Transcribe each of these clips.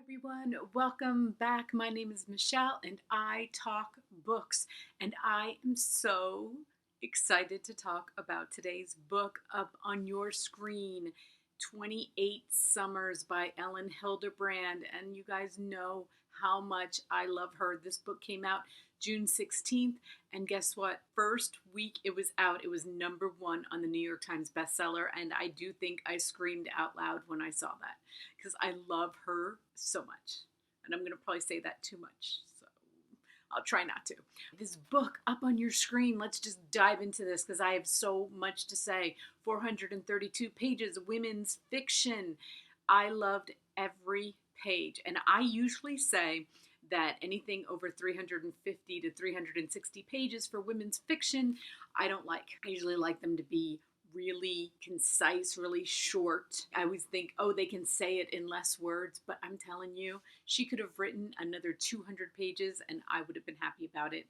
Everyone, welcome back. My name is Michelle and I talk books, and I am so excited to talk about today's book up on your screen, 28 Summers by Ellen Hilderbrand. And you guys know how much I love her. This book came out June 16th, and guess what? First week it was out, it was #1 on the New York Times bestseller, and I do think I screamed out loud when I saw that because I love her so much. And I'm going to probably say that too much, so I'll try not to. This book up on your screen, let's just dive into this because I have so much to say. 432 pages, women's fiction. I loved every page, and I usually say that anything over 350 to 360 pages for women's fiction, I don't like. I usually like them to be really concise, really short. I always think, oh, they can say it in less words, but I'm telling you, she could have written another 200 pages and I would have been happy about it.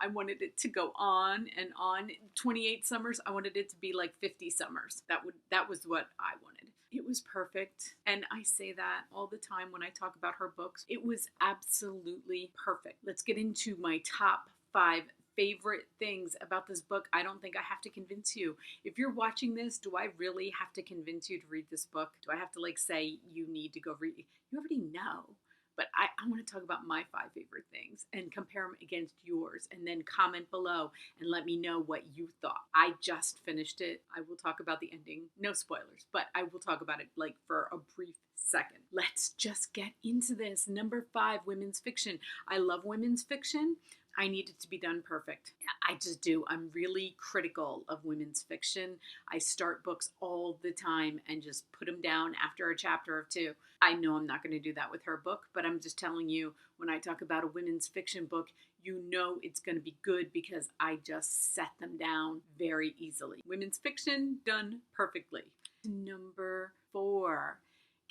I wanted it to go on and on. 28 summers, I wanted it to be like 50 summers. That was what I wanted. It was perfect. And I say that all the time when I talk about her books. It was absolutely perfect. Let's get into my top 5 favorite things about this book. I don't think I have to convince you. If you're watching this, do I really have to convince you to read this book? Do I have to say you need to go read it? You already know. But I want to talk about my 5 favorite things and compare them against yours, and then comment below and let me know what you thought. I just finished it. I will talk about the ending. No spoilers, but I will talk about it for a brief second. Let's just get into this. Number 5, women's fiction. I love women's fiction. I need it to be done perfect. I just do. I'm really critical of women's fiction. I start books all the time and just put them down after a chapter or 2. I know I'm not going to do that with her book, but I'm just telling you, when I talk about a women's fiction book, you know it's going to be good because I just set them down very easily. Women's fiction done perfectly. Number 4.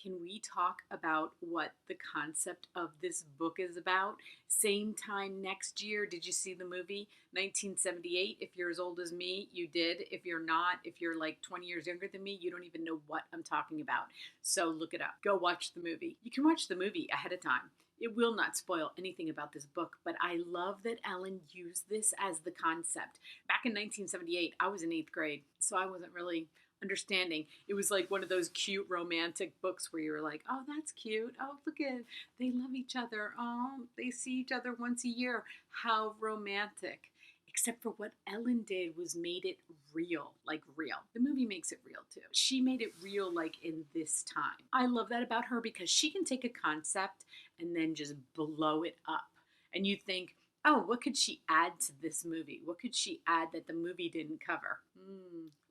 Can we talk about what the concept of this book is about? Same time next year. Did you see the movie 1978? If you're as old as me, you did. If you're not, if you're like 20 years younger than me, you don't even know what I'm talking about. So look it up. Go watch the movie. You can watch the movie ahead of time. It will not spoil anything about this book, but I love that Ellen used this as the concept. Back in 1978, I was in 8th grade, so I wasn't really understanding. It was like one of those cute romantic books where you were like, oh, that's cute. Oh, look at, they love each other. Oh, they see each other once a year. How romantic. Except for what Ellen did was made it real, like real. The movie makes it real too. She made it real like in this time. I love that about her because she can take a concept and then just blow it up. And you think, oh, what could she add to this movie? What could she add that the movie didn't cover?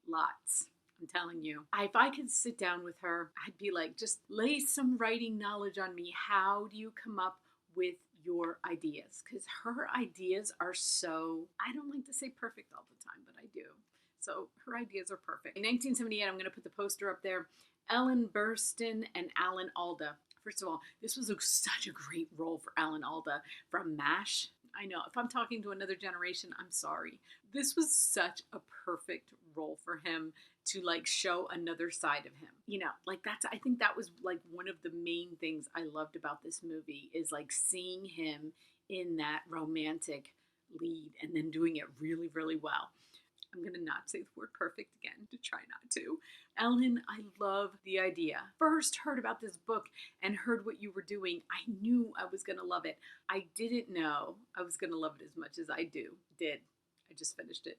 Lots. I'm telling you. If I could sit down with her, I'd be like, just lay some writing knowledge on me. How do you come up with your ideas? Because her ideas are so, I don't like to say perfect all the time, but I do. So her ideas are perfect. In 1978, I'm going to put the poster up there. Ellen Burstyn and Alan Alda. First of all, this was such a great role for Alan Alda from MASH. I know, if I'm talking to another generation, I'm sorry. This was such a perfect role for him to show another side of him. I think that was one of the main things I loved about this movie is seeing him in that romantic lead and then doing it really, really well. I'm going to not say the word perfect again to try not to. Ellen, I love the idea. First heard about this book and heard what you were doing. I knew I was going to love it. I didn't know I was going to love it as much as I did. I just finished it.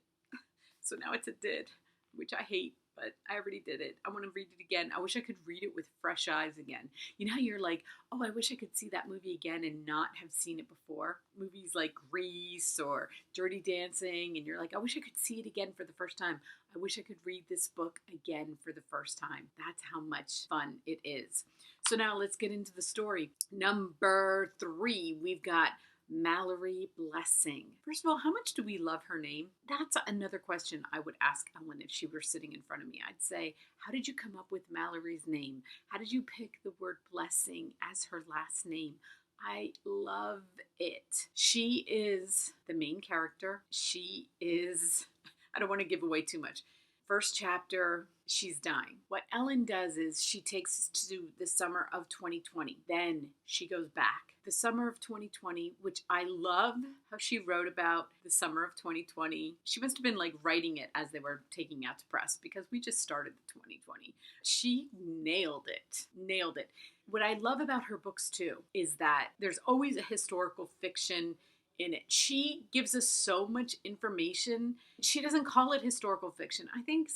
So now it's a did, which I hate, but I already did it. I want to read it again. I wish I could read it with fresh eyes again. You know how you're like, oh, I wish I could see that movie again and not have seen it before? Movies like Grease or Dirty Dancing, and you're like, I wish I could see it again for the first time. I wish I could read this book again for the first time. That's how much fun it is. So now let's get into the story. Number 3, we've got Mallory Blessing. First of all, how much do we love her name? That's another question I would ask Ellen if she were sitting in front of me. I'd say, how did you come up with Mallory's name? How did you pick the word blessing as her last name? I love it. She is the main character. She is, I don't want to give away too much. First chapter, she's dying. What Ellen does is she takes us to the summer of 2020. Then she goes back. The summer of 2020, which I love how she wrote about the summer of 2020. She must have been like writing it as they were taking out to press, because we just started the 2020. She nailed it. Nailed it. What I love about her books too is that there's always a historical fiction in it. She gives us so much information. She doesn't call it historical fiction. I think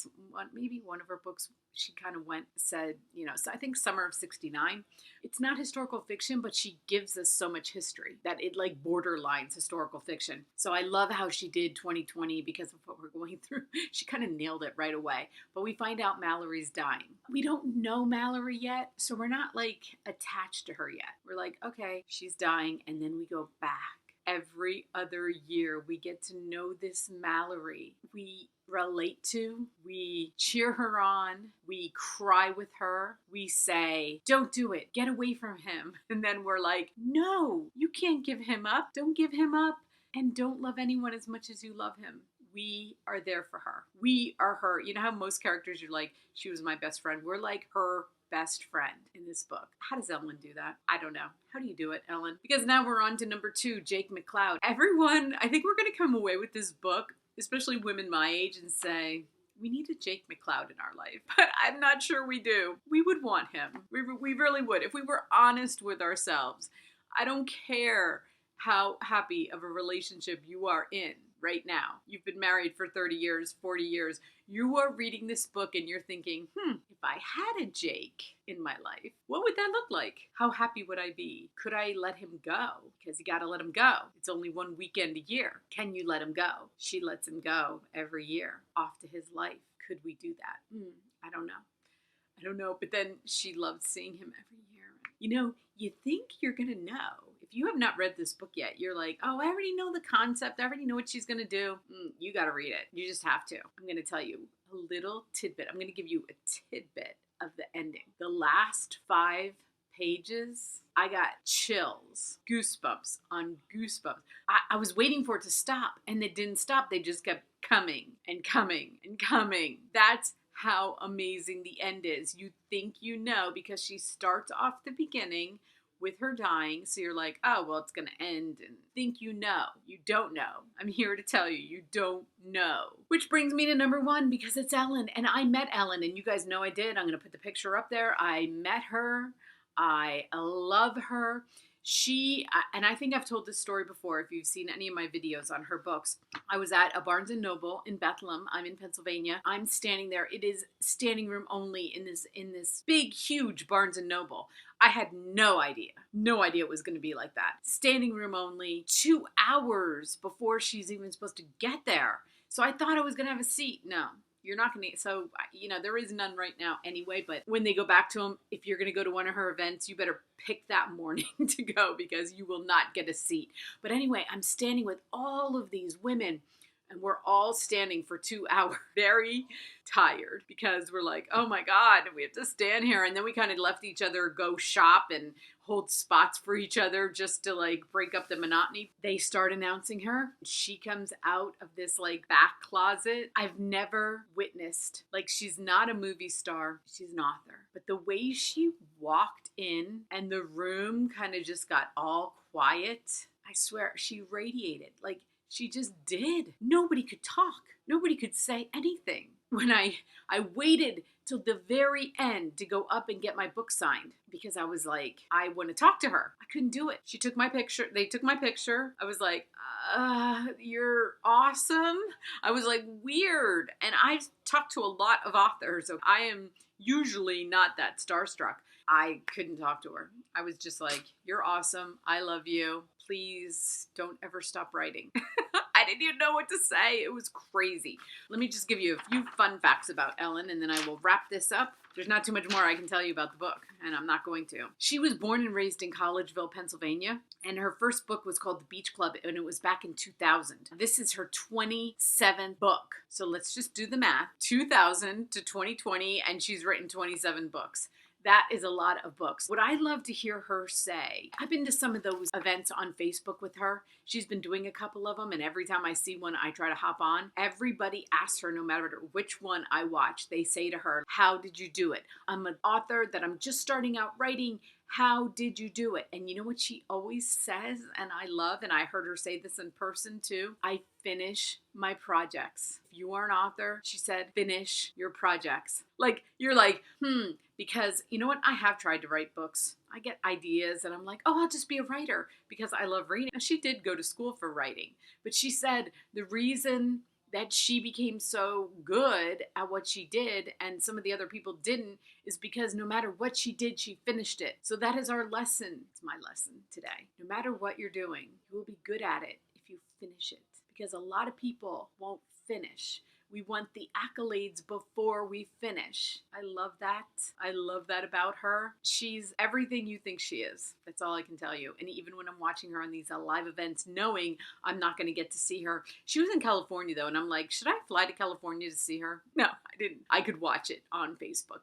maybe one of her books, she kind of said, so I think Summer of 69. It's not historical fiction, but she gives us so much history that it like borderlines historical fiction. So I love how she did 2020 because of what we're going through. She kind of nailed it right away. But we find out Mallory's dying. We don't know Mallory yet, so we're not like attached to her yet. We're like, okay, she's dying, and then we go back. Every other year, we get to know this Mallory. We relate to, we cheer her on, we cry with her, we say, don't do it, get away from him. And then we're like, no, you can't give him up. Don't give him up, and don't love anyone as much as you love him. We are there for her. We are her. You know how most characters, you're like, she was my best friend. We're like her best friend in this book. How does Ellen do that? I don't know. How do you do it, Ellen? Because now we're on to number 2, Jake McCloud. Everyone, I think we're going to come away with this book, especially women my age, and say, we need a Jake McCloud in our life. But I'm not sure we do. We would want him. We really would. If we were honest with ourselves. I don't care how happy of a relationship you are in right now. You've been married for 30 years, 40 years. You are reading this book and you're thinking, if I had a Jake in my life, what would that look like? How happy would I be? Could I let him go? Because you got to let him go. It's only one weekend a year. Can you let him go? She lets him go every year off to his life. Could we do that? I don't know. But then she loved seeing him every year. You think you're going to know. If you have not read this book yet, you're like, oh, I already know the concept. I already know what she's going to do. You got to read it. You just have to. I'm going to tell you a little tidbit. I'm going to give you a tidbit of the ending. The last 5 pages, I got chills, goosebumps on goosebumps. I was waiting for it to stop, and it didn't stop. They just kept coming and coming and coming. That's how amazing the end is. You think you know, because she starts off the beginning with her dying, so you're like, oh, well, it's going to end, and think you know. You don't know. I'm here to tell you, you don't know. Which brings me to number 1, because it's Ellen, and I met Ellen, and you guys know I did. I'm going to put the picture up there. I met her. I love her. And I think I've told this story before if you've seen any of my videos on her books. I was at a Barnes & Noble in Bethlehem. I'm in Pennsylvania. I'm standing there. It is standing room only in this big, huge Barnes & Noble. I had no idea it was going to be like that. Standing room only, 2 hours before she's even supposed to get there. So I thought I was going to have a seat. No. You're not going to, so, there is none right now anyway, but when they go back to them, if you're going to go to one of her events, you better pick that morning to go, because you will not get a seat. But anyway, I'm standing with all of these women, and we're all standing for 2 hours, very tired, because we're like, oh my God, we have to stand here. And then we kind of left each other go shop and hold spots for each other just to like break up the monotony. They start announcing her. She comes out of this like back closet. I've never witnessed, like, she's not a movie star, she's an author. But the way she walked in and the room kind of just got all quiet, I swear, she radiated. Like, she just did. Nobody could talk. Nobody could say anything. When I waited till the very end to go up and get my book signed, because I was like, I want to talk to her. I couldn't do it. She took my picture. They took my picture. I was like, you're awesome. I was like, weird. And I've talked to a lot of authors, so I am usually not that starstruck. I couldn't talk to her. I was just like, you're awesome. I love you. Please don't ever stop writing. I didn't even know what to say. It was crazy. Let me just give you a few fun facts about Ellen, and then I will wrap this up. There's not too much more I can tell you about the book, and I'm not going to. She was born and raised in Collegeville, Pennsylvania, and her first book was called The Beach Club, and it was back in 2000. This is her 27th book. So let's just do the math. 2000 to 2020, and she's written 27 books. That is a lot of books. What I love to hear her say, I've been to some of those events on Facebook with her. She's been doing a couple of them, and every time I see one, I try to hop on. Everybody asks her, no matter which one I watch, they say to her, how did you do it? I'm an author that I'm just starting out writing. How did you do it? And you know what she always says, and I love, and I heard her say this in person too, I finish my projects. If you are an author, she said, finish your projects. Like, you're like, because you know what? I have tried to write books. I get ideas and I'm like, oh, I'll just be a writer because I love reading. And she did go to school for writing, but she said the reason that she became so good at what she did and some of the other people didn't is because no matter what she did, she finished it. So that is our lesson. It's my lesson today. No matter what you're doing, you will be good at it if you finish it, because a lot of people won't finish. We want the accolades before we finish. I love that. I love that about her. She's everything you think she is. That's all I can tell you. And even when I'm watching her on these live events, knowing I'm not going to get to see her. She was in California though, and I'm like, should I fly to California to see her? No, I didn't. I could watch it on Facebook.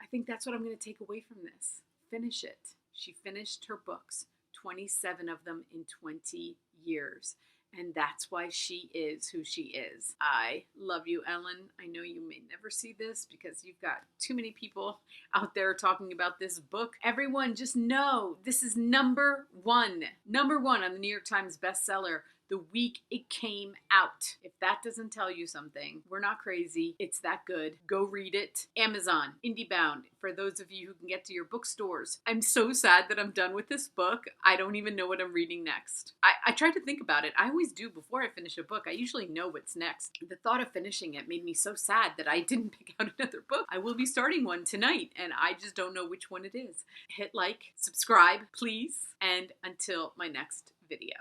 I think that's what I'm going to take away from this. Finish it. She finished her books, 27 of them in 20 years. And that's why she is who she is. I love you, Ellen. I know you may never see this because you've got too many people out there talking about this book. Everyone, just know this is number one on the New York Times bestseller the week it came out. If that doesn't tell you something, we're not crazy. It's that good. Go read it. Amazon, IndieBound, for those of you who can get to your bookstores. I'm so sad that I'm done with this book. I don't even know what I'm reading next. I tried to think about it. I always do before I finish a book. I usually know what's next. The thought of finishing it made me so sad that I didn't pick out another book. I will be starting one tonight, and I just don't know which one it is. Hit like, subscribe, please, and until my next video.